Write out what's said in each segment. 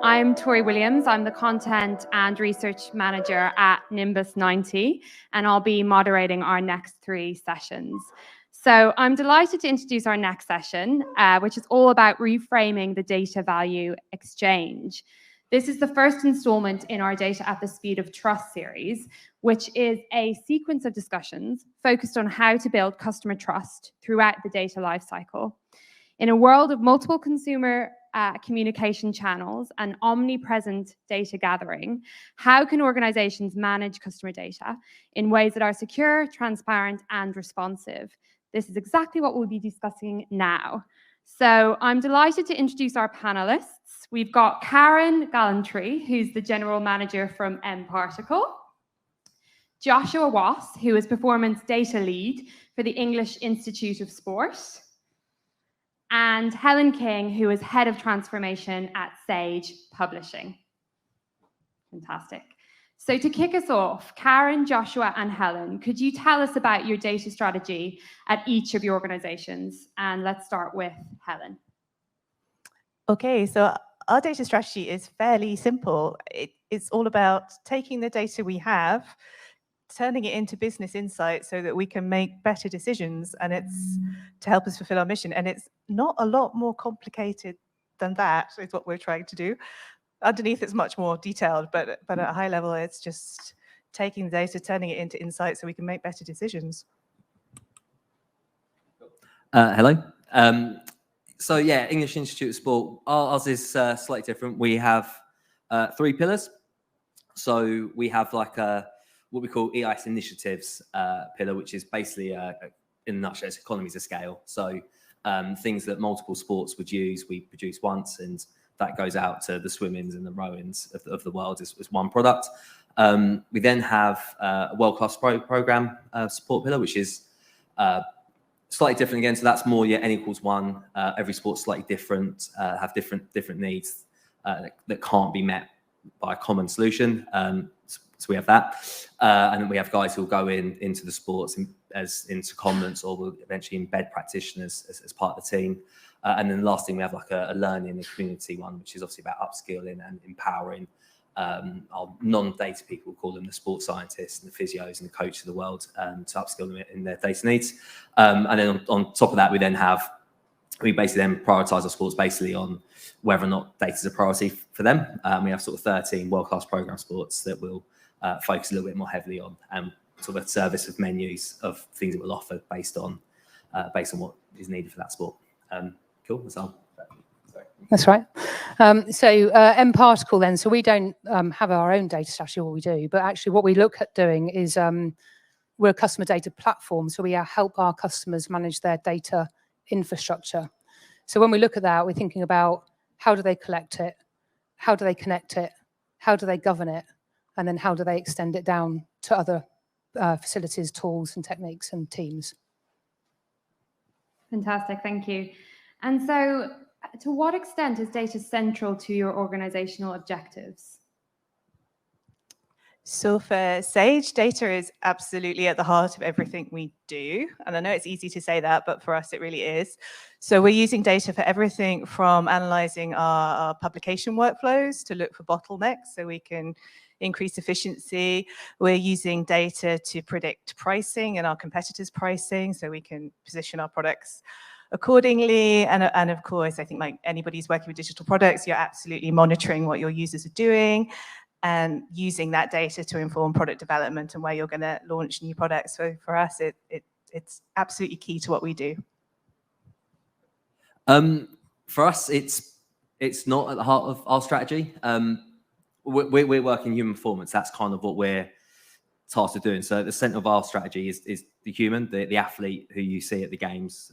I'm Tori Williams. I'm the Content and Research Manager at Nimbus 90, and I'll be moderating our next 3 sessions. So I'm delighted to introduce our next session, which is all about reframing the data value exchange. This is the first installment in our Data at the Speed of Trust series, which is a sequence of discussions focused on how to build customer trust throughout the data lifecycle. In a world of multiple consumer communication channels and omnipresent data gathering, how can organizations manage customer data in ways that are secure, transparent, and responsive? This is exactly what we'll be discussing now. So I'm delighted to introduce our panelists. We've got Karen Gallantry, who's the General Manager from mParticle, Joshua Wass, who is Performance Data Lead for the English Institute of Sport, and Helen King, who is Head of Transformation at Sage Publishing. Fantastic. So to kick us off, Karen, Joshua, and Helen, could you tell us about your data strategy at each of your organizations? And let's start with Helen. Okay, so our data strategy is fairly simple. It's all about taking the data we have, turning it into business insights so that we can make better decisions, and it's to help us fulfill our mission. And it's not a lot more complicated than that, is what we're trying to do. Underneath, it's much more detailed, but at a high level, it's just taking the data, turning it into insights so we can make better decisions. Hello. So yeah, English Institute of Sport, ours is slightly different. We have 3 pillars. So we have like what we call EIS initiatives pillar, which is basically, in a nutshell, it's economies of scale. So things that multiple sports would use, we produce once, and that goes out to the swimmings and the rowings of the world as one product. We then have a world-class program support pillar, which is slightly different again. So that's more your N=1. Every sport's slightly different, have different needs that can't be met by a common solution. So we have that, and then we have guys who will go into the sports as into secondments, or will eventually embed practitioners as part of the team. And then the last thing, we have like a learning and community one, which is obviously about upskilling and empowering our non-data people, call them the sports scientists and the physios and the coaches of the world, to upskill them in their data needs. And then on top of that, we basically then prioritize our sports basically on whether or not data is a priority for them. We have sort of 13 world-class program sports that will focus a little bit more heavily on sort of a service of menus of things that we'll offer based on what is needed for that sport. Cool. That's right. So mParticle then, so we don't have our own data strategy, what we do, but actually what we look at doing is we're a customer data platform, so we help our customers manage their data infrastructure. So when we look at that, we're thinking about how do they collect it, how do they connect it, how do they govern it, and then how do they extend it down to other facilities, tools and techniques and teams. Fantastic, thank you. And so to what extent is data central to your organizational objectives? So for Sage, data is absolutely at the heart of everything we do. And I know it's easy to say that, but for us, it really is. So we're using data for everything from analyzing our publication workflows to look for bottlenecks so we can increase efficiency. We're using data to predict pricing and our competitors' pricing so we can position our products accordingly. And of course, I think like anybody who's working with digital products, you're absolutely monitoring what your users are doing and using that data to inform product development and where you're going to launch new products. So for us, it's absolutely key to what we do. For us, it's not at the heart of our strategy. We're working human performance. That's kind of what we're tasked with doing. So at the center of our strategy is the human, the athlete who you see at the games.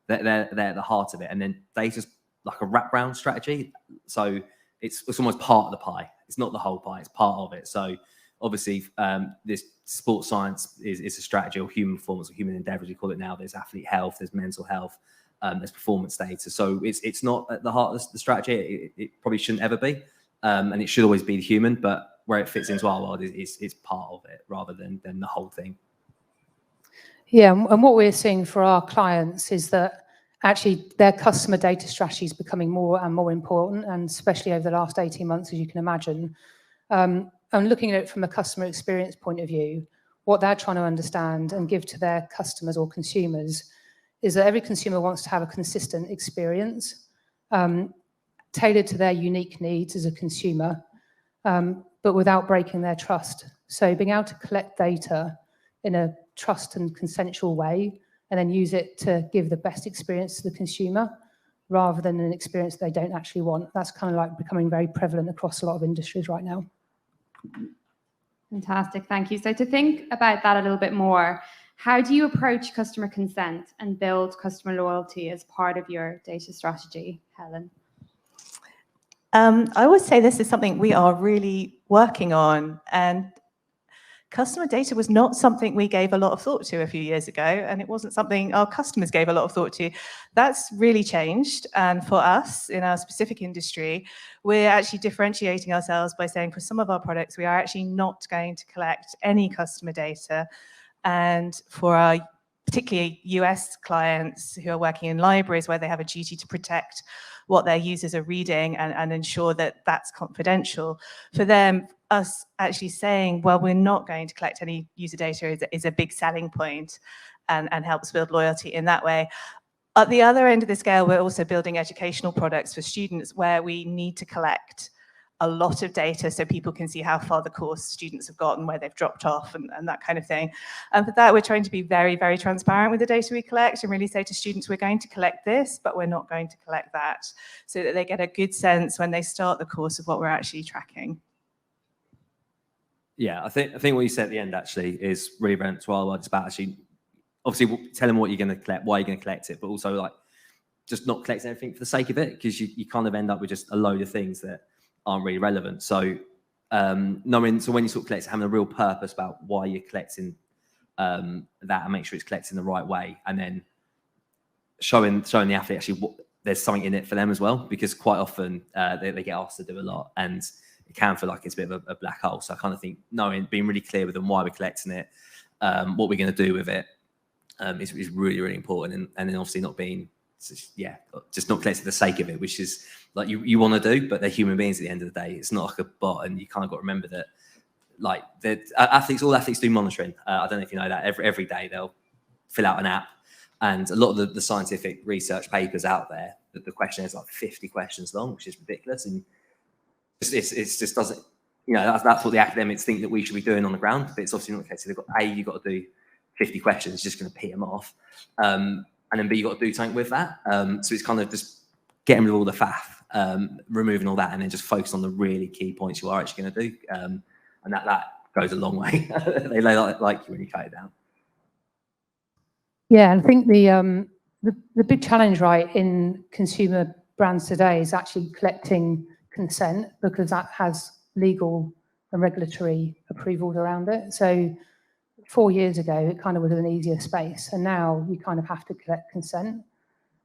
They're at the heart of it. And then data's like a wraparound strategy. So it's almost part of the pie. It's not the whole pie, it's part of it. So obviously this sports science is a strategy, or human performance, or human endeavor, as we call it now. There's athlete health, there's mental health, there's performance data. So it's not at the heart of the strategy. It probably shouldn't ever be. And it should always be the human, but where it fits into our world is part of it rather than the whole thing. Yeah, and what we're seeing for our clients is that actually their customer data strategy is becoming more and more important, and especially over the last 18 months, as you can imagine. And looking at it from a customer experience point of view, what they're trying to understand and give to their customers or consumers is that every consumer wants to have a consistent experience, tailored to their unique needs as a consumer, but without breaking their trust. So being able to collect data in a trust and consensual way, and then use it to give the best experience to the consumer, rather than an experience they don't actually want. That's kind of like becoming very prevalent across a lot of industries right now. Fantastic, thank you. So to think about that a little bit more, how do you approach customer consent and build customer loyalty as part of your data strategy, Helen? I would say this is something we are really working on, and customer data was not something we gave a lot of thought to a few years ago, and it wasn't something our customers gave a lot of thought to. That's really changed, and for us, in our specific industry, we're actually differentiating ourselves by saying for some of our products, we are actually not going to collect any customer data, and for our particularly US clients who are working in libraries where they have a duty to protect what their users are reading and ensure that that's confidential, for them, us actually saying, well, we're not going to collect any user data is a big selling point and helps build loyalty in that way. At the other end of the scale, we're also building educational products for students where we need to collect a lot of data so people can see how far the course students have gotten, where they've dropped off and that kind of thing. And for that, we're trying to be very, very transparent with the data we collect and really say to students, we're going to collect this, but we're not going to collect that, so that they get a good sense when they start the course of what we're actually tracking. Yeah, I think what you said at the end actually is really relevant to our work. It's about actually, obviously, tell them what you're going to collect, why you're going to collect it, but also like just not collecting everything for the sake of it, because you kind of end up with just a load of things that aren't really relevant. So knowing, so when you sort of collect, having a real purpose about why you're collecting that, and make sure it's collected in the right way, and then showing the athlete actually there's something in it for them as well, because quite often they get asked to do a lot and it can feel like it's a bit of a black hole. So I kind of think being really clear with them why we're collecting it, what we're going to do with it, is really, really important. And then obviously not being, just not collecting for the sake of it, which is like you want to do, but they're human beings at the end of the day. It's not like a bot, and you kind of got to remember that, like, all athletes do monitoring. I don't know if you know that. Every day they'll fill out an app, and a lot of the scientific research papers out there, the question is like 50 questions long, which is ridiculous, and it just doesn't, that's what the academics think that we should be doing on the ground, but it's obviously not the case. So you've got to do 50 questions, it's just going to pee them off, and then B, you've got to do something with that. So it's kind of just getting rid of all the faff, removing all that, and then just focus on the really key points you are actually going to do, and that goes a long way. They like you when you cut it down. Yeah, and I think the big challenge, right, in consumer brands today is actually collecting consent, because that has legal and regulatory approvals around it. So 4 years ago, it kind of was an easier space, and now you kind of have to collect consent.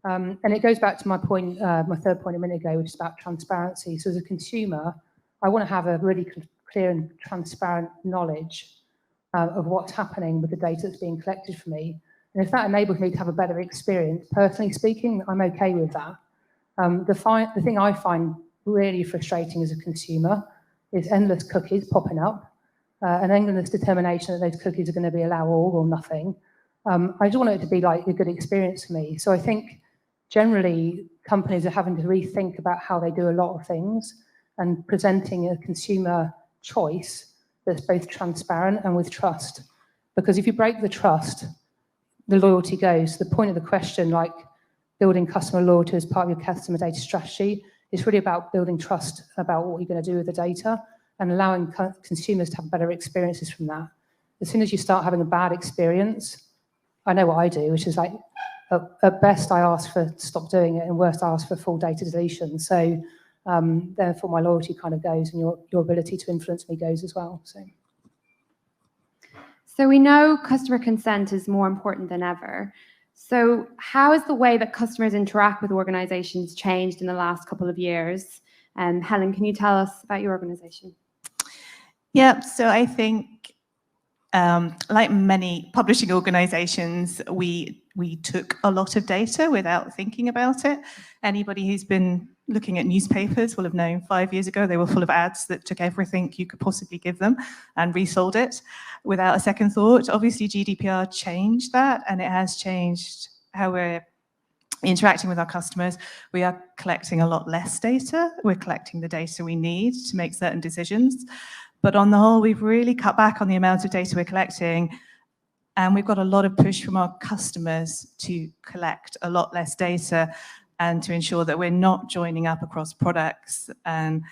And it goes back to my point, my third point a minute ago, which is about transparency. So as a consumer, I want to have a really clear and transparent knowledge of what's happening with the data that's being collected for me. And if that enables me to have a better experience, personally speaking, I'm okay with that. The thing I find really frustrating as a consumer is endless cookies popping up, and endless determination that those cookies are going to be allow all or nothing. I just want it to be like a good experience for me. So I think generally companies are having to rethink about how they do a lot of things, and presenting a consumer choice that's both transparent and with trust. Because if you break the trust, the loyalty goes. The point of the question, like building customer loyalty as part of your customer data strategy, is really about building trust about what you're going to do with the data and allowing consumers to have better experiences from that. As soon as you start having a bad experience, I know what I do, which is like, at best I ask for stop doing it, and worst I ask for full data deletion. So therefore my loyalty kind of goes, and your ability to influence me goes as well. So we know customer consent is more important than ever. So how has the way that customers interact with organizations changed in the last couple of years? Helen, can you tell us about your organization? Yeah, so I think like many publishing organizations, we took a lot of data without thinking about it. Anybody who's been looking at newspapers will have known 5 years ago they were full of ads that took everything you could possibly give them and resold it without a second thought. Obviously, GDPR changed that, and it has changed how we're interacting with our customers. We are collecting a lot less data. We're collecting the data we need to make certain decisions. But on the whole, we've really cut back on the amount of data we're collecting, and we've got a lot of push from our customers to collect a lot less data and to ensure that we're not joining up across products. And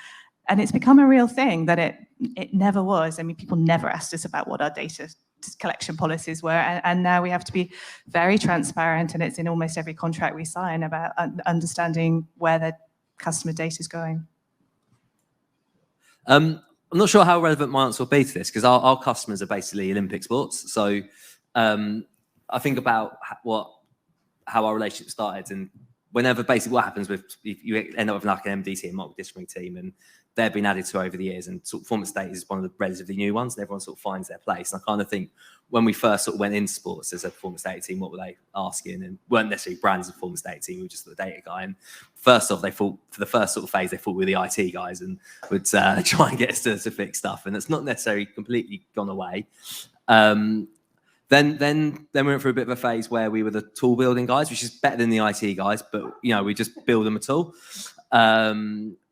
it's become a real thing that it never was. I mean, people never asked us about what our data collection policies were, and now we have to be very transparent, and it's in almost every contract we sign about understanding where the customer data is going. I'm not sure how relevant my answer will be to this, because our customers are basically Olympic sports. So I think about how our relationship started, and whenever basically what happens with, you end up with like an MDT, a multidisciplinary team, and they've been added to over the years, and sort of performance data is one of the relatively new ones, and everyone sort of finds their place. And I kind of think when we first sort of went into sports as a performance data team, what were they asking? And weren't necessarily brands of performance data team, we were just the data guy. And first off, they thought, for the first sort of phase, they thought we were the IT guys and would try and get us to fix stuff. And it's not necessarily completely gone away. Then we went through a bit of a phase where we were the tool building guys, which is better than the IT guys, but you know, we just build them a tool,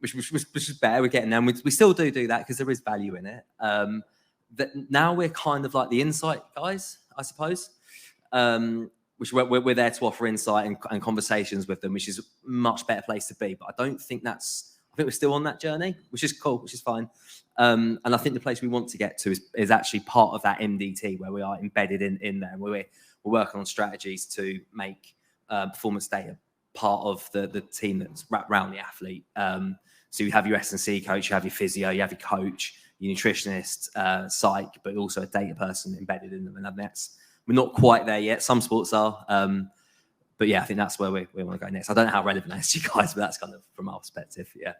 which is better. We're getting them. We still do that because there is value in it. That now we're kind of like the insight guys, I suppose, which we're there to offer insight and conversations with them, which is a much better place to be. But I don't think I think we're still on that journey, which is cool, which is fine. And I think the place we want to get to is actually part of that MDT, where we are embedded in there, and we're working on strategies to make performance data part of the team that's wrapped around the athlete. So you have your S&C coach, you have your physio, you have your coach, your nutritionist, psych, but also a data person embedded in them. And we're not quite there yet. Some sports are. But yeah, I think that's where we want to go next. I don't know how relevant that is to you guys, but that's kind of from our perspective, yeah.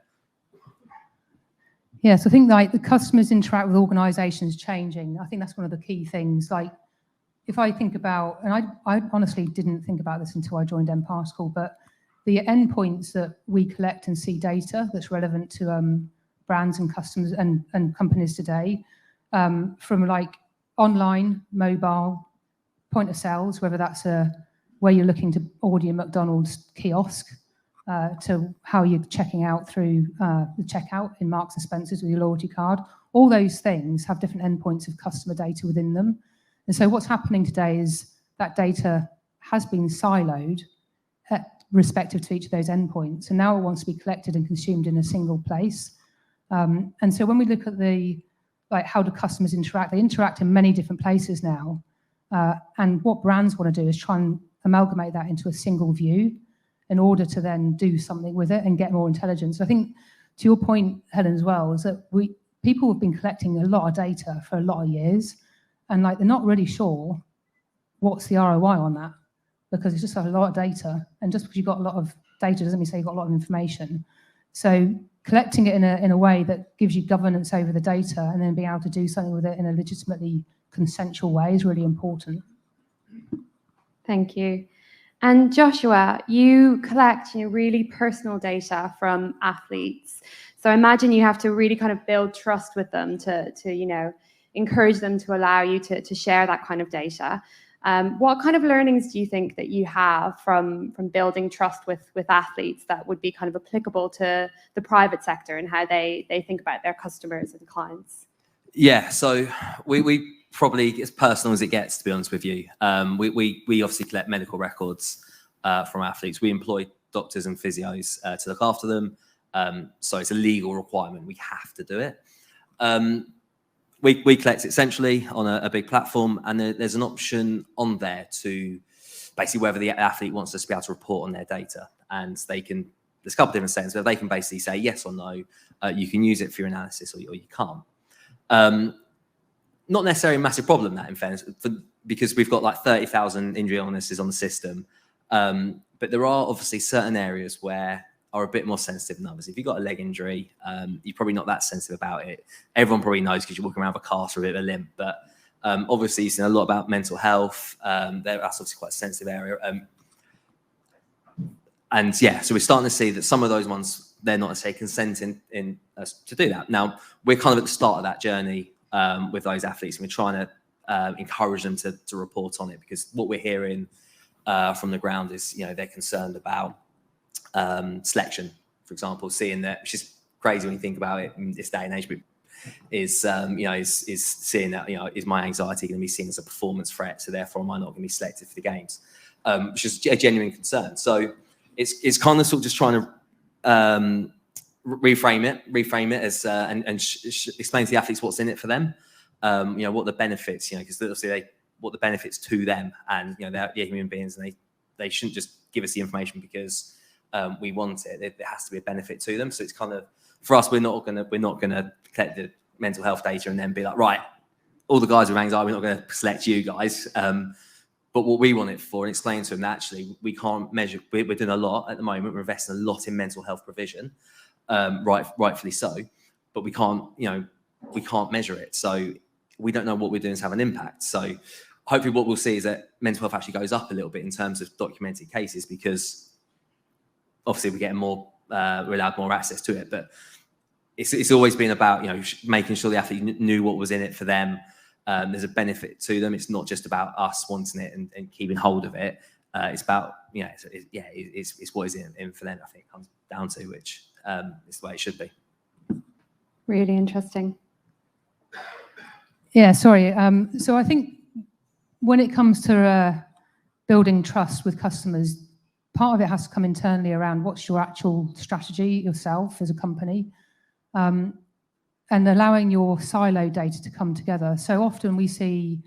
Yes, I think like the customers interact with organisations changing. I think that's one of the key things. Like if I think about, and I honestly didn't think about this until I joined mParticle, but the endpoints that we collect and see data that's relevant to brands and customers and companies today, from like online, mobile, point of sales, whether that's where you're looking to order your McDonald's kiosk, to how you're checking out through the checkout in Marks and Spencer's with your loyalty card. All those things have different endpoints of customer data within them. And so what's happening today is that data has been siloed respective to each of those endpoints. And now it wants to be collected and consumed in a single place. And so when we look at how do customers interact, they interact in many different places now. And what brands want to do is try and amalgamate that into a single view in order to then do something with it and get more intelligence. I think to your point, Helen, as well, is that people have been collecting a lot of data for a lot of years, and like they're not really sure what's the ROI on that, because it's just a lot of data, and just because you've got a lot of data doesn't mean say you've got a lot of information. So collecting it in a way that gives you governance over the data and then being able to do something with it in a legitimately consensual way is really important. Thank you. And Joshua, you collect really personal data from athletes. So I imagine you have to really kind of build trust with them to encourage them to allow you to share that kind of data. What kind of learnings do you think that you have from building trust with athletes that would be kind of applicable to the private sector and how they think about their customers and clients? Yeah, so we probably as personal as it gets, to be honest with you. We obviously collect medical records from athletes. We employ doctors and physios to look after them. So it's a legal requirement. We have to do it. We collect it centrally on a big platform, and there's an option on there to basically whether the athlete wants us to be able to report on their data. And there's a couple of different settings where they can basically say yes or no. You can use it for your analysis or you can't. Not necessarily a massive problem, that in fairness, because we've got like 30,000 injury illnesses on the system. But there are obviously certain areas where are a bit more sensitive than others. If you've got a leg injury, you're probably not that sensitive about it. Everyone probably knows because you're walking around with a cast or a bit of a limp. But Obviously, you've seen a lot about mental health. That's obviously quite a sensitive area. And yeah, so we're starting to see that some of those ones, they're not necessarily consenting in us to do that. Now, we're kind of at the start of that journey with those athletes, and we're trying to encourage them to report on it, because what we're hearing from the ground is, they're concerned about selection, for example, seeing that, which is crazy when you think about it in this day and age, but is seeing that, is my anxiety going to be seen as a performance threat, so therefore am I not going to be selected for the games, which is a genuine concern. So it's kind of sort of just trying to reframe it as and explain to the athletes what's in it for them, what the benefits, because obviously what the benefits to them, and they're human beings, and they shouldn't just give us the information because we want it. There has to be a benefit to them. So it's kind of, for us, we're not gonna collect the mental health data and then be like, right, all the guys with anxiety, we're not going to select you guys. But what we want it for, and explain to them that actually we can't measure. We're doing a lot at the moment. We're investing a lot in mental health provision, rightfully so. But we can't measure it. So we don't know what we're doing to have an impact. So hopefully what we'll see is that mental health actually goes up a little bit in terms of documented cases, because obviously we're getting more, we're allowed more access to it. But it's always been about, making sure the athlete knew what was in it for them. There's a benefit to them. It's not just about us wanting it and keeping hold of it. It's about, it's what is in for them, I think it comes down to, which is the way it should be. Really interesting. Yeah, sorry. So I think when it comes to building trust with customers, part of it has to come internally around what's your actual strategy yourself as a company, and allowing your silo data to come together. So often we see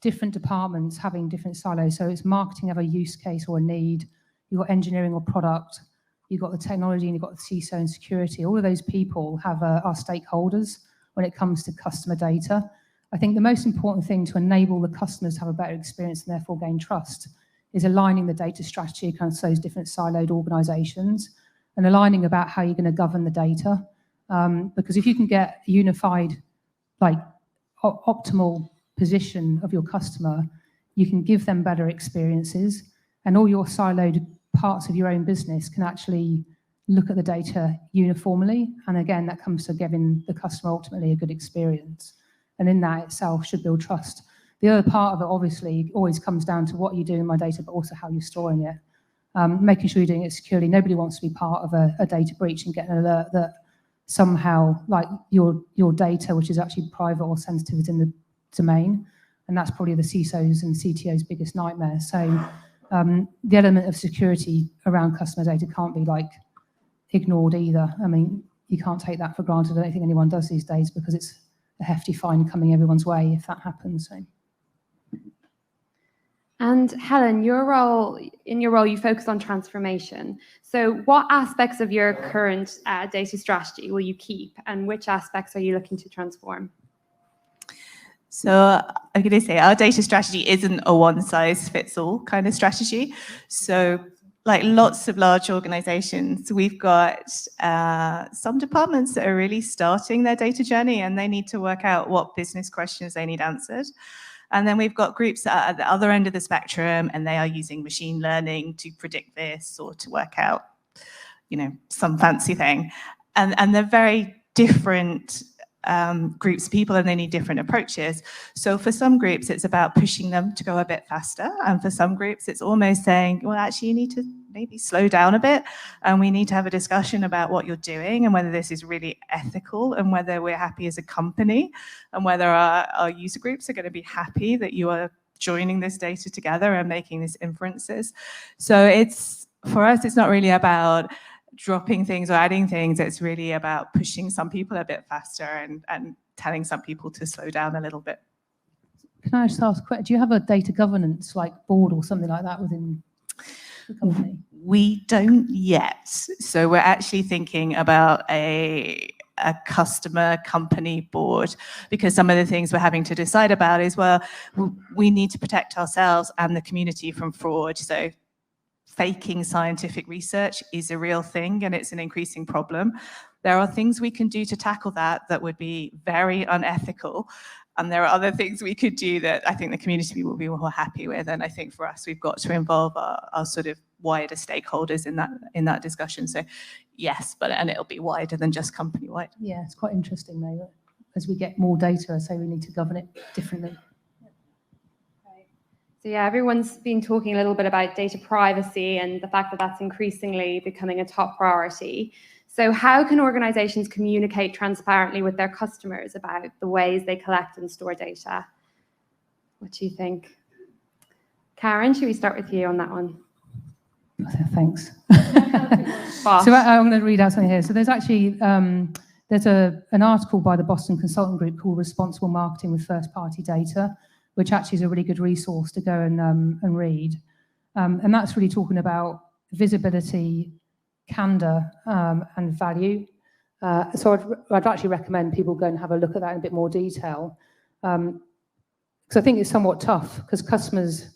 different departments having different silos. So it's marketing have a use case or a need, you've got engineering or product, you've got the technology, and you've got the CISO and security. All of those people have are stakeholders when it comes to customer data. I think the most important thing to enable the customers to have a better experience and therefore gain trust is aligning the data strategy across those different siloed organizations, and aligning about how you're going to govern the data. Because if you can get a unified, optimal position of your customer, you can give them better experiences, and all your siloed parts of your own business can actually look at the data uniformly. And again, that comes to giving the customer ultimately a good experience. And in that itself should build trust. The other part of it obviously always comes down to what you do in my data, but also how you're storing it. Making sure you're doing it securely. Nobody wants to be part of a data breach and get an alert that somehow your data, which is actually private or sensitive, is in the domain. And that's probably the CISO's and CTO's biggest nightmare. So the element of security around customer data can't be ignored either. I mean, you can't take that for granted. I don't think anyone does these days, because it's a hefty fine coming everyone's way if that happens. So. And Helen, in your role, you focus on transformation. So what aspects of your current data strategy will you keep, and which aspects are you looking to transform? So I'm going to say our data strategy isn't a one-size-fits-all kind of strategy. So like lots of large organizations, we've got some departments that are really starting their data journey, and they need to work out what business questions they need answered. And then we've got groups that are at the other end of the spectrum, and they are using machine learning to predict this or to work out, some fancy thing. And they're very different groups of people, and they need different approaches. So for some groups, it's about pushing them to go a bit faster. And for some groups, it's almost saying, well, actually, you need to maybe slow down a bit, and we need to have a discussion about what you're doing and whether this is really ethical, and whether we're happy as a company, and whether our user groups are going to be happy that you are joining this data together and making these inferences. So for us, it's not really about dropping things or adding things. It's really about pushing some people a bit faster and telling some people to slow down a little bit. Can I just ask, do you have a data governance board or something like that within the company? We don't yet. So we're actually thinking about a customer company board, because some of the things we're having to decide about is, well, we need to protect ourselves and the community from fraud. So faking scientific research is a real thing, and it's an increasing problem. There are things we can do to tackle that would be very unethical, And there are other things we could do that I think the community will be more happy with. And I think for us, we've got to involve our sort of wider stakeholders in that discussion. So yes, and it'll be wider than just company-wide. Yeah, it's quite interesting though. As we get more data, I say we need to govern it differently. So yeah, everyone's been talking a little bit about data privacy and the fact that that's increasingly becoming a top priority. So how can organizations communicate transparently with their customers about the ways they collect and store data? What do you think? Karen, should we start with you on that one? Thanks. Boss. So I'm going to read out something here. So there's actually there's an article by the Boston Consulting Group called Responsible Marketing with First-Party Data, which actually is a really good resource to go and read. And that's really talking about visibility, candor, and value. So I'd actually recommend people go and have a look at that in a bit more detail. Because I think it's somewhat tough, because customers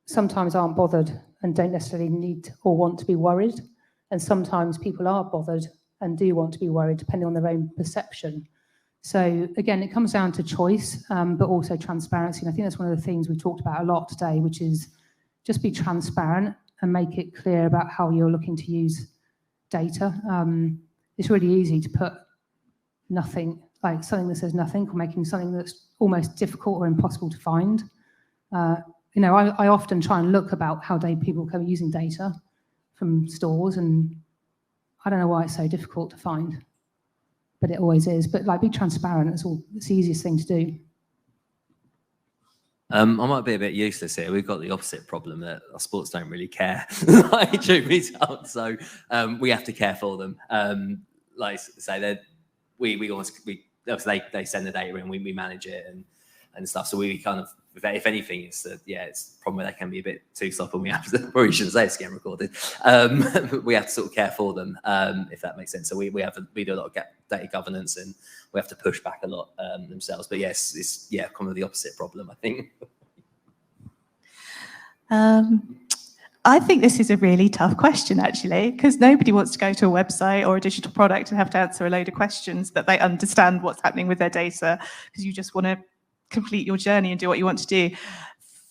sometimes aren't bothered and don't necessarily need or want to be worried. And sometimes people are bothered and do want to be worried, depending on their own perception. So again, it comes down to choice, but also transparency. And I think that's one of the things we talked about a lot today, which is just be transparent and make it clear about how you're looking to use data. It's really easy to put nothing, like something that says nothing, or making something that's almost difficult or impossible to find. You know, I often try and look about how people come using data from stores, and I don't know why it's so difficult to find, but it always is. But like, be transparent. It's the easiest thing to do. I might be a bit useless here. We've got the opposite problem that our sports don't really care. Like, truth be told, so we have to care for them. Like I say, they send the data in, we manage it and stuff. So we kind of, if anything, it's a problem where they can be a bit too sloppy, and we have to, probably shouldn't say it's getting recorded. We have to sort of care for them, if that makes sense. So we do a lot of data governance, and we have to push back a lot themselves. But yes, it's kind of the opposite problem, I think. I think this is a really tough question, actually, because nobody wants to go to a website or a digital product and have to answer a load of questions that they understand what's happening with their data, because you just want to complete your journey and do what you want to do.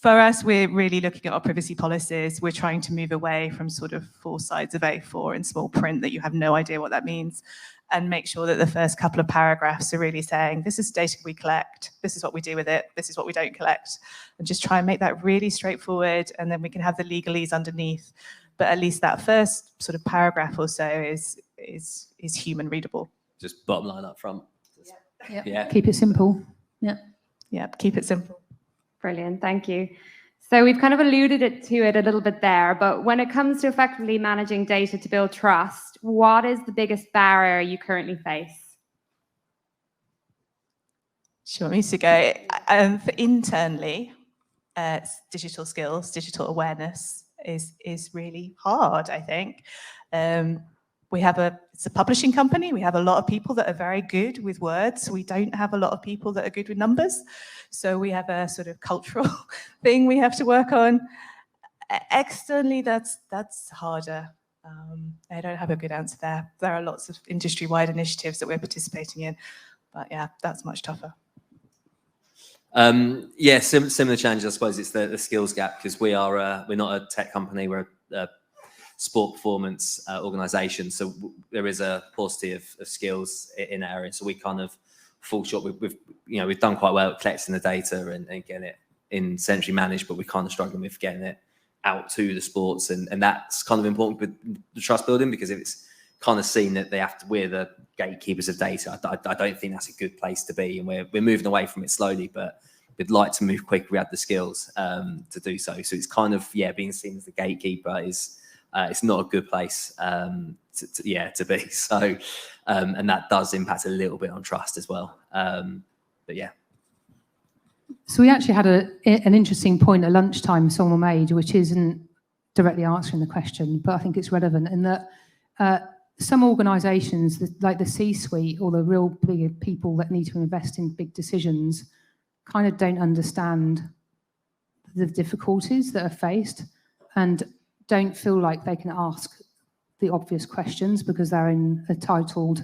For us, we're really looking at our privacy policies. We're trying to move away from sort of 4 sides of A4 in small print that you have no idea what that means, and make sure that the first couple of paragraphs are really saying, this is data we collect, this is what we do with it, this is what we don't collect, and just try and make that really straightforward, and then we can have the legalese underneath. But at least that first sort of paragraph or so is human readable. Just bottom line up front. Yeah. Keep it simple. Yeah, keep it simple. Brilliant, thank you. So we've kind of alluded to it a little bit there, but when it comes to effectively managing data to build trust, what is the biggest barrier you currently face? Sure, me to go. For internally, digital skills, digital awareness is really hard, I think. It's a publishing company. We have a lot of people that are very good with words. We don't have a lot of people that are good with numbers. So we have a sort of cultural thing we have to work on. Externally, that's harder. I don't have a good answer there. There are lots of industry-wide initiatives that we're participating in, but yeah, that's much tougher. Similar challenge, I suppose. It's the skills gap, because we're not a tech company. We're a sport performance organisation, so there is a paucity of skills in that area. So we kind of fall short. We've done quite well at collecting the data and getting it in centrally managed, but we're kind of struggling with getting it out to the sports, and that's kind of important with the trust building, because if it's kind of seen that we're the gatekeepers of data, I don't think that's a good place to be, and we're moving away from it slowly, but we'd like to move quick. We have the skills to do so. So it's kind of being seen as the gatekeeper is it's not a good place to be. So and that does impact a little bit on trust as well. But yeah. So we actually had an interesting point at lunchtime someone made, which isn't directly answering the question, but I think it's relevant, in that some organisations, like the C-suite or the real big people that need to invest in big decisions, kind of don't understand the difficulties that are faced and don't feel like they can ask the obvious questions because they're in a titled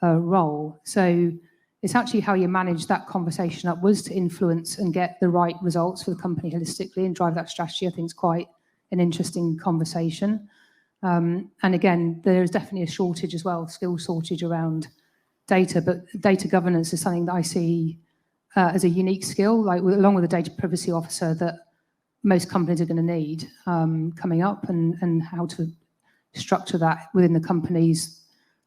role. So It's actually how you manage that conversation upwards to influence and get the right results for the company holistically and drive that strategy. I think it's quite an interesting conversation. And again, there's definitely a shortage as well, skill shortage around data, but data governance is something that I see as a unique skill, like along with a data privacy officer, that most companies are going to need coming up, and how to structure that within the company's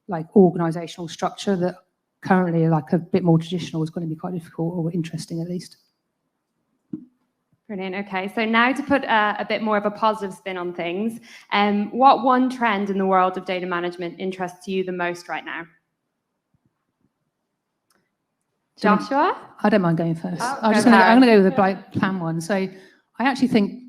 like organizational structure that currently like a bit more traditional is going to be quite difficult, or interesting at least. Brilliant. Okay, so now to put a bit more of a positive spin on things, what one trend in the world of data management interests you the most right now? Joshua? I don't mind going first. Oh, I'm going to go with the like plan one. So I actually think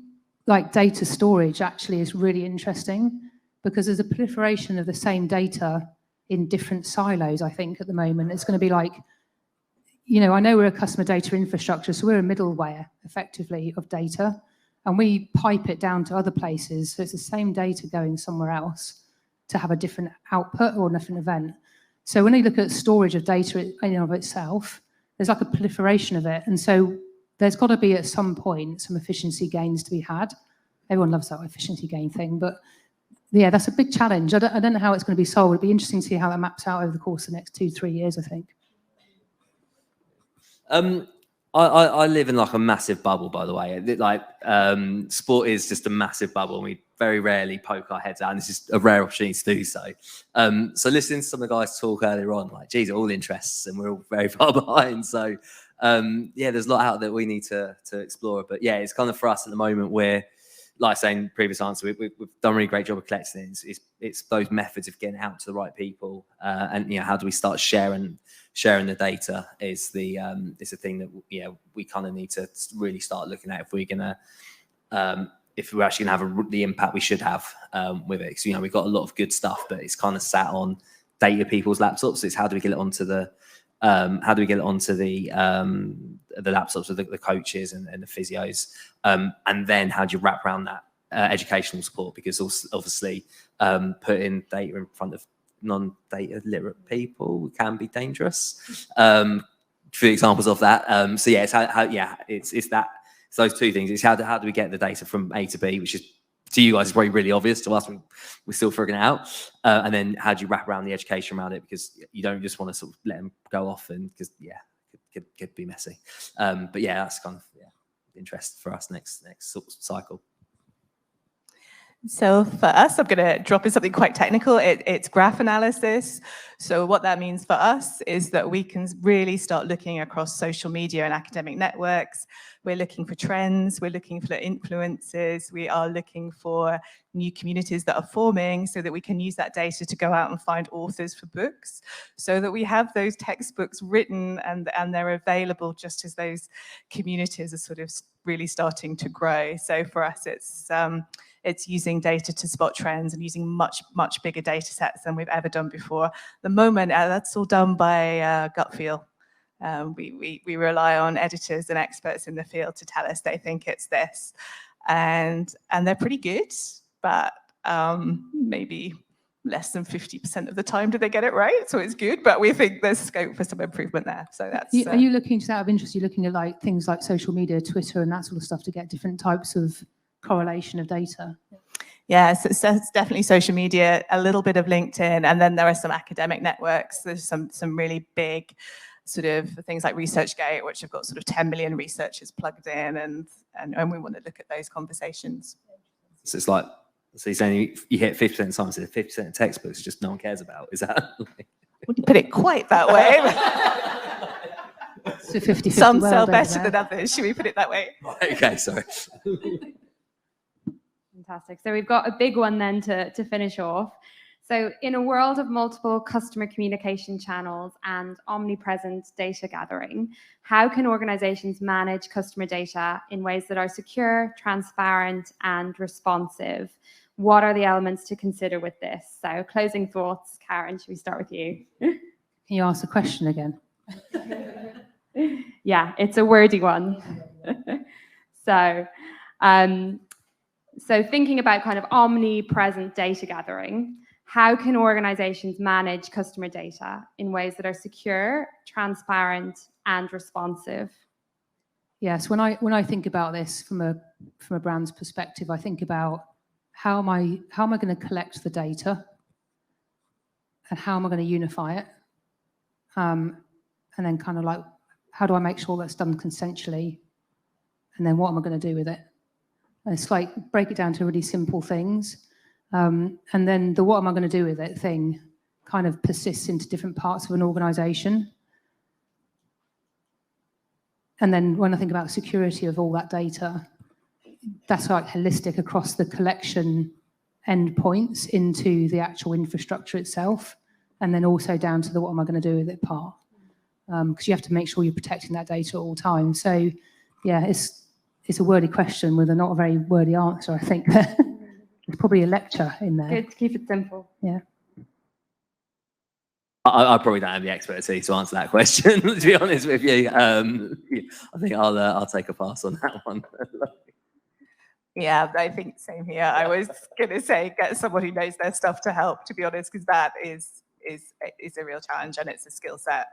like data storage actually is really interesting, because there's a proliferation of the same data in different silos. I think at the moment it's going to be like, you know, I know we're a customer data infrastructure, so we're a middleware effectively of data, and we pipe it down to other places. So it's the same data going somewhere else to have a different output or a different event. So when you look at storage of data in and of itself, there's like a proliferation of it. And so there's got to be at some point some efficiency gains to be had. Everyone loves that efficiency gain thing, but yeah, that's a big challenge. I don't know how it's going to be solved. It'd be interesting to see how that maps out over the course of the next 2-3 years, I think. I live in like a massive bubble, by the way. Like sport is just a massive bubble, and we very rarely poke our heads out, and this is a rare opportunity to do so. So listening to some of the guys talk earlier on, like, geez, all interests, and we're all very far behind. So yeah, there's a lot out that we need to explore. But yeah, it's kind of for us at the moment where, like I say in previous answer, we've done a really great job of collecting it. It's those methods of getting out to the right people, and you know, how do we start sharing the data is the thing that we kind of need to really start looking at if we're gonna if we're actually gonna have the impact we should have with it. So, you know, we've got a lot of good stuff, but it's kind of sat on data people's laptops. It's how do we get it onto the laptops of the coaches and the physios, and then how do you wrap around that educational support, because obviously putting data in front of non-data literate people can be dangerous. For examples of that, so yeah, it's those two things. It's how do we get the data from A to B, which is to you guys is probably really obvious. To us, we're still figuring it out. And then how do you wrap around the education around it, because you don't just want to sort of let them go off, and because could be messy. But yeah, that's kind of interest for us next sort of cycle. So for us, I'm going to drop in something quite technical. It's graph analysis. So what that means for us is that we can really start looking across social media and academic networks. We're looking for trends. We're looking for influences. We are looking for new communities that are forming, so that we can use that data to go out and find authors for books, so that we have those textbooks written and they're available just as those communities are sort of really starting to grow. So for us, it's using data to spot trends and using much bigger data sets than we've ever done before. At the moment, that's all done by gut feel. We rely on editors and experts in the field to tell us they think it's this, and they're pretty good, but maybe less than 50% of the time do they get it right. So it's good, but we think there's scope for some improvement there. So that's. Are you looking, just out of interest, you're looking at like things like social media, Twitter, and that sort of stuff to get different types of correlation of data? Yeah, so it's definitely social media, a little bit of LinkedIn, and then there are some academic networks. There's some really big sort of things like ResearchGate, which have got sort of 10 million researchers plugged in, and we want to look at those conversations. So it's like, so you're saying you hit 50% of science, 50% of textbooks just no one cares about. Is that? Wouldn't put it quite that way. So 50-50. Some sell better than others. Should we put it that way? Okay, sorry. Fantastic. So we've got a big one then to finish off. So in a world of multiple customer communication channels and omnipresent data gathering, how can organizations manage customer data in ways that are secure, transparent, and responsive? What are the elements to consider with this? So closing thoughts, Karen, should we start with you? Can you ask the question again? Yeah, it's a wordy one. So thinking about kind of omnipresent data gathering, how can organizations manage customer data in ways that are secure, transparent, and responsive? Yes, when I think about this from a brand's perspective, I think about how am I going to collect the data, and how am I going to unify it, and then kind of like, how do I make sure that's done consensually, and then what am I going to do with it? And it's like, break it down to really simple things, and then the what am I going to do with it thing kind of persists into different parts of an organization. And then when I think about security of all that data, that's like holistic across the collection endpoints into the actual infrastructure itself, and then also down to the what am I going to do with it part. Because you have to make sure you're protecting that data at all times. So yeah, it's a wordy question with a not a very wordy answer, I think. There's probably a lecture in there. Good to keep it simple. Yeah. I probably don't have the expertise to answer that question, to be honest with you. I think I'll take a pass on that one. Yeah, I think same here. I was going to say get someone who knows their stuff to help, to be honest, because that is a real challenge and it's a skill set.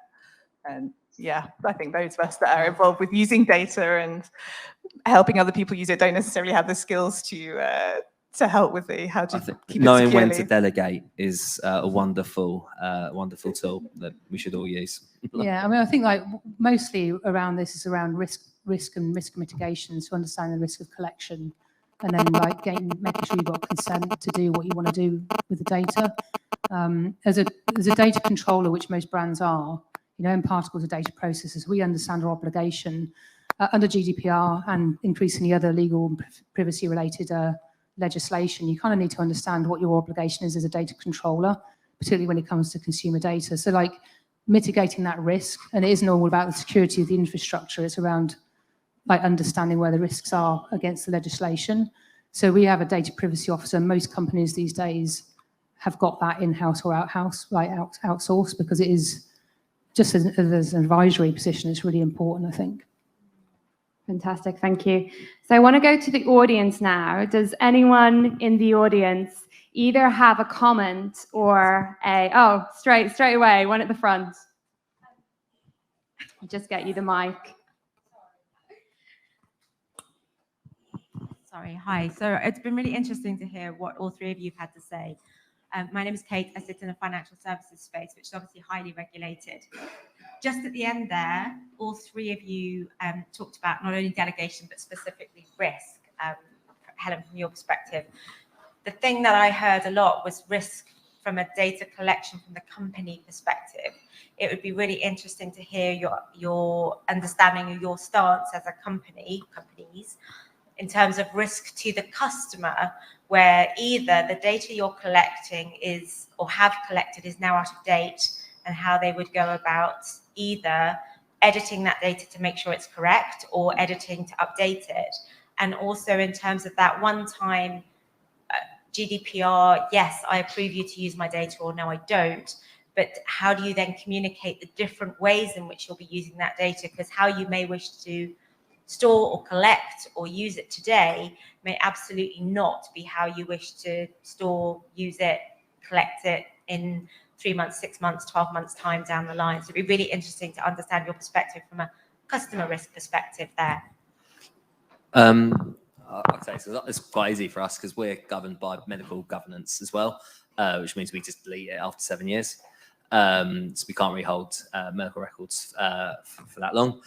And yeah, I think those of us that are involved with using data and helping other people use it don't necessarily have the skills to help with how to keep it knowing securely. when to delegate is a wonderful tool that we should all use. Yeah, I mean, I think like mostly around this is around risk and risk mitigation, to understand the risk of collection, and then like making sure you've got consent to do what you want to do with the data. As a data controller, which most brands are, you know, mParticle is a data processor, so we understand our obligation under GDPR and increasingly other legal and privacy-related legislation. You kind of need to understand what your obligation is as a data controller, particularly when it comes to consumer data. So like mitigating that risk, and it isn't all about the security of the infrastructure, it's around like understanding where the risks are against the legislation. So we have a data privacy officer. Most companies these days have got that in-house or out-house, like outsourced, because it is just as an advisory position, it's really important, I think. Fantastic, thank you. So I want to go to the audience now. Does anyone in the audience either have a comment or straight away, one at the front? I'll just get you the mic. Sorry, hi. So it's been really interesting to hear what all three of you have had to say. My name is Kate. I sit in the financial services space, which is obviously highly regulated. Just at the end there, all three of you talked about not only delegation, but specifically risk. Helen, from your perspective, the thing that I heard a lot was risk from a data collection from the company perspective. It would be really interesting to hear your understanding of your stance as a companies, in terms of risk to the customer, where either the data you're collecting is or have collected is now out of date, and how they would go about either editing that data to make sure it's correct or editing to update it. And also in terms of that one-time GDPR, yes, I approve you to use my data, or no, I don't. But how do you then communicate the different ways in which you'll be using that data? Because how you may wish to store or collect or use it today may absolutely not be how you wish to store, use it, collect it in 3 months, 6 months, 12 months time down the line. So it'd be really interesting to understand your perspective from a customer risk perspective there. I'd say so it's quite easy for us because we're governed by medical governance as well, which means we just delete it after 7 years. So we can't really hold medical records for that long.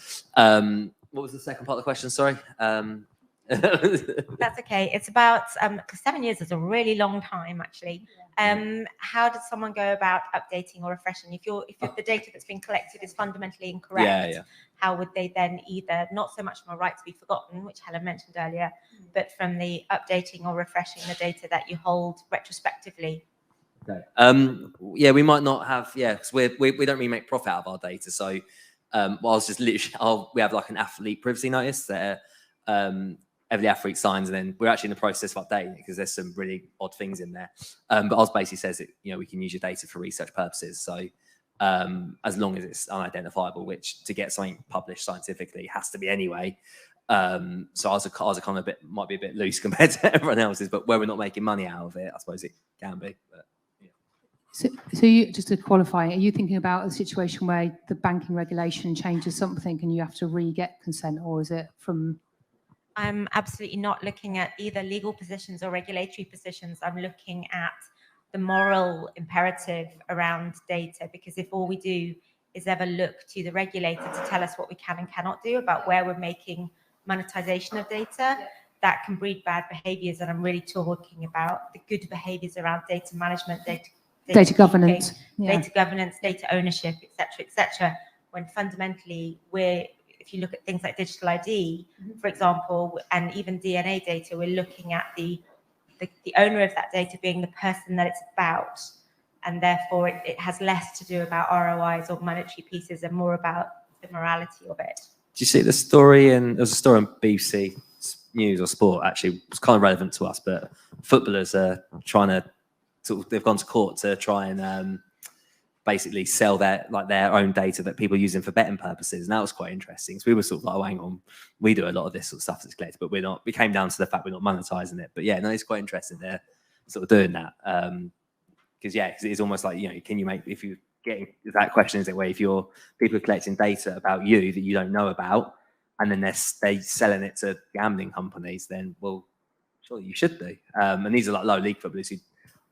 What was the second part of the question? Sorry. That's okay. It's about because 7 years is a really long time, actually. How does someone go about updating or refreshing? If the data that's been collected is fundamentally incorrect, how would they then either not so much from a right to be forgotten, which Helen mentioned earlier, but from the updating or refreshing the data that you hold retrospectively? Okay. Yeah, we might not have. Yeah, because we don't really make profit out of our data. So, I was just literally, we have like an athlete privacy notice that every athlete signs, and then we're actually in the process of updating it because there's some really odd things in there. But ours basically says that we can use your data for research purposes. So, as long as it's unidentifiable, which to get something published scientifically has to be anyway. So ours are kind of might be a bit loose compared to everyone else's, but where we're not making money out of it, I suppose it can be. But, yeah. So you, just to qualify, are you thinking about a situation where the banking regulation changes something and you have to re-get consent, or is it from? I'm absolutely not looking at either legal positions or regulatory positions. I'm looking at the moral imperative around data, because if all we do is ever look to the regulator to tell us what we can and cannot do about where we're making monetization of data, that can breed bad behaviors. And I'm really talking about the good behaviors around data management, data governance, data governance, data ownership, etc., when fundamentally if you look at things like digital ID, for example, and even DNA data, we're looking at the owner of that data being the person that it's about, and therefore it has less to do about ROIs or monetary pieces and more about the morality of it. Do you see the story? And there was a story on BBC News or Sport, actually, it's kind of relevant to us, but footballers are trying to they've gone to court to try and basically sell their own data that people are using for betting purposes, and that was quite interesting. So we were sort of like, oh, hang on, we do a lot of this sort of stuff that's collected, but we're not. We came down to the fact we're not monetizing it. But yeah, no, it's quite interesting they're sort of doing that, because it's almost like, can you make, if you getting that question, is it where if people are collecting data about you that you don't know about, and then they're selling it to gambling companies, then well, surely you should do. And these are like low league footballers who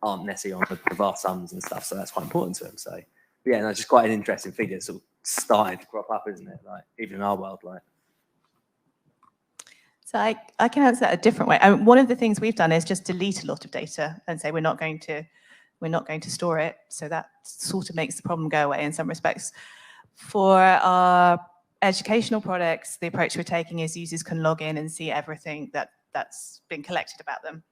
aren't necessarily on the vast sums and stuff, so that's quite important to them. So yeah, no, it's just quite an interesting thing that's sort of starting to crop up, isn't it? Like even in our world, like. So I can answer that a different way. One of the things we've done is just delete a lot of data and say we're not going to store it. So that sort of makes the problem go away in some respects. For our educational products, the approach we're taking is users can log in and see everything that's been collected about them.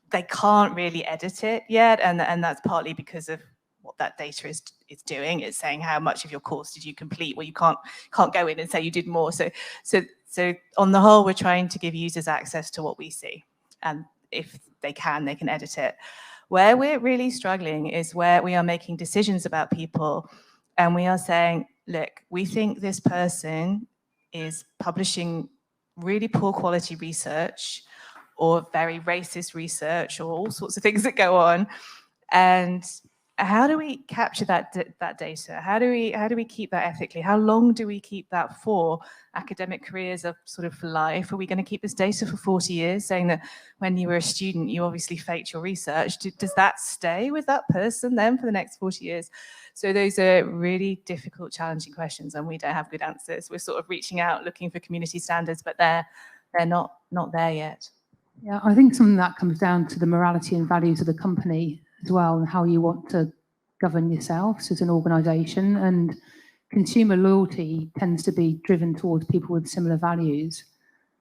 They can't really edit it yet, and that's partly because of what that data is doing. It's saying how much of your course did you complete. Well, you can't go in and say you did more. So on the whole, we're trying to give users access to what we see, and if they can edit it. Where we're really struggling is where we are making decisions about people, and we are saying, look, we think this person is publishing really poor quality research, or very racist research, or all sorts of things that go on. And how do we capture that data? How do we keep that ethically? How long do we keep that for? Academic careers are sort of for life. Are we going to keep this data for 40 years, saying that when you were a student, you obviously faked your research? Does that stay with that person then for the next 40 years? So those are really difficult, challenging questions, and we don't have good answers. We're sort of reaching out, looking for community standards, but they're not there yet. Yeah, I think something that comes down to the morality and values of the company as well, and how you want to govern yourselves as an organisation. And consumer loyalty tends to be driven towards people with similar values,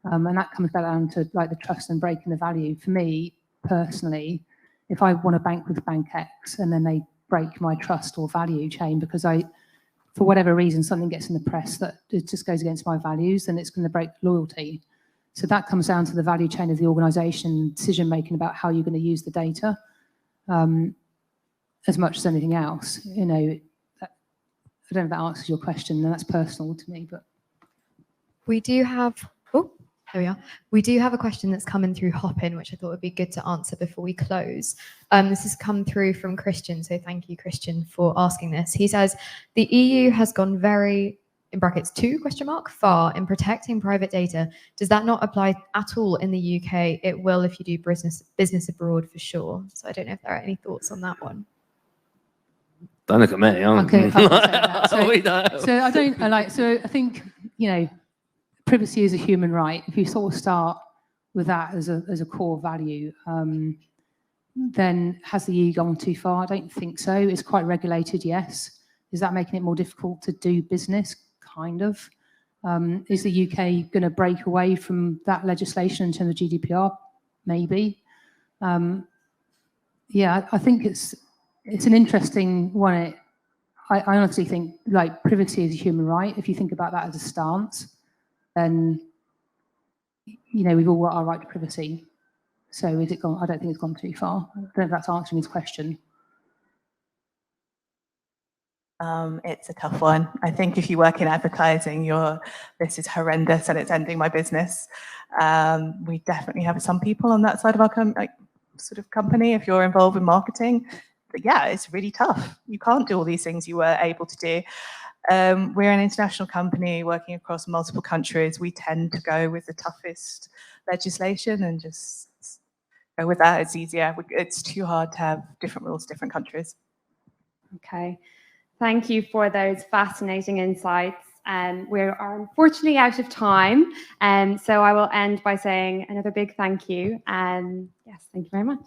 and that comes down to like the trust and breaking the value. For me personally, if I want to bank with Bank X and then they break my trust or value chain because for whatever reason, something gets in the press that it just goes against my values, then it's going to break loyalty. So that comes down to the value chain of the organisation, decision-making about how you're going to use the data, as much as anything else. I don't know if that answers your question, and that's personal to me. But we do have, there we are. We do have a question that's come in through Hopin, which I thought would be good to answer before we close. This has come through from Christian, so thank you, Christian, for asking this. He says, the EU has gone very, in brackets, far in protecting private data. Does that not apply at all in the UK? It will if you do business abroad for sure. So I don't know if there are any thoughts on that one. Don't look at me. Okay, So I think, privacy is a human right. If you sort of start with that as a core value, then has the EU gone too far? I don't think so. It's quite regulated, yes. Is that making it more difficult to do business? Kind of. Is the UK going to break away from that legislation in terms of GDPR? Maybe. Yeah, I think it's an interesting one. I honestly think privacy is a human right. If you think about that as a stance, then we've all got our right to privacy. So is it gone? I don't think it's gone too far. I don't know if that's answering his question. It's a tough one. I think if you work in advertising, this is horrendous and it's ending my business. We definitely have some people on that side of our company. If you're involved in marketing, yeah, it's really tough. You can't do all these things you were able to do. We're an international company working across multiple countries. We tend to go with the toughest legislation and just go with that. It's easier. It's too hard to have different rules, different countries. Okay, thank you for those fascinating insights. We are unfortunately out of time, so I will end by saying another big thank you. Yes, thank you very much.